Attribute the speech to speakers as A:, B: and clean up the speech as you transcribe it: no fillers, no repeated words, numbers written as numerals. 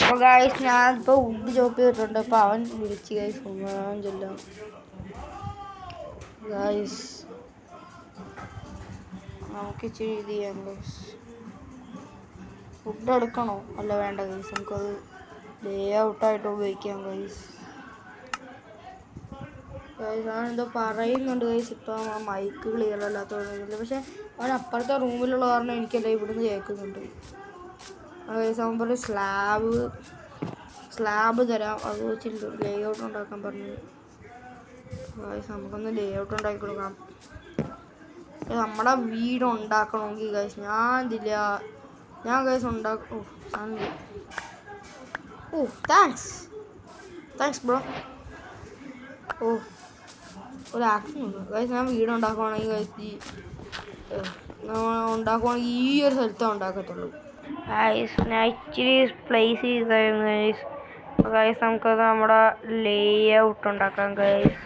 A: അപ്പോൾ ഗായ്സ് ഞാനിപ്പോൾ വുഡ് ചോപ്പ് ചെയ്തിട്ടുണ്ട്. അപ്പോൾ അവൻ വിളിച്ച് ഗായ്സ് അവൻ ചെല്ലാം. ഗായ്സ് നമുക്ക് ഇച്ചിരി ഇത് ചെയ്യാം ഗായ്സ്. വുഡ് എടുക്കണോ അല്ല വേണ്ട ഗായ്സ്, നമുക്കത് ലേ ഔട്ടായിട്ട് ഉപയോഗിക്കാം ഗായ്സ്. ഗായ്സ് അവനെന്തോ പറയുന്നുണ്ട് ഗായ്സ്. ഇപ്പം ആ മൈക്ക് ക്ലിയർ അല്ലാത്തതുകൊണ്ട്, പക്ഷെ അവൻ അപ്പുറത്തെ റൂമിലുള്ള കാരണം എനിക്കല്ല ഇവിടുന്ന് കേൾക്കുന്നുണ്ട്. ഗായ്സ് അവൻ പറഞ്ഞ് സ്ലാബ് തരാം, അത് വെച്ചിട്ട് ലേ ഔട്ട് ഉണ്ടാക്കാൻ പറഞ്ഞു. ഗായ്സ് നമുക്കൊന്ന് ലേ ഔട്ട് ഉണ്ടാക്കി കൊടുക്കാം. നമ്മുടെ വീട് ഉണ്ടാക്കണമെങ്കിൽ ഗായ്സ് ഞാൻ ഗായ്സ് ഉണ്ടാക്കും. Thanks bro. ഒരു ആക്ഷൻ ഉണ്ട് ഗായ്സ്. ഞാൻ വീട് ഉണ്ടാക്കുവാണെങ്കിൽ ഗായ്സ് ഉണ്ടാക്കുവാണെങ്കിൽ ഈ ഒരു സ്ഥലത്തേ ഉണ്ടാക്കത്തുള്ളൂ ഗായ്സ്. ഞാൻ ഇച്ചിരി പ്ലേസ് ചെയ്തായിരുന്നു ഗായ്സ്. ഗായ്സ് നമുക്കത് നമ്മുടെ ലേ ഔട്ട് ഉണ്ടാക്കാം ഗായ്സ്.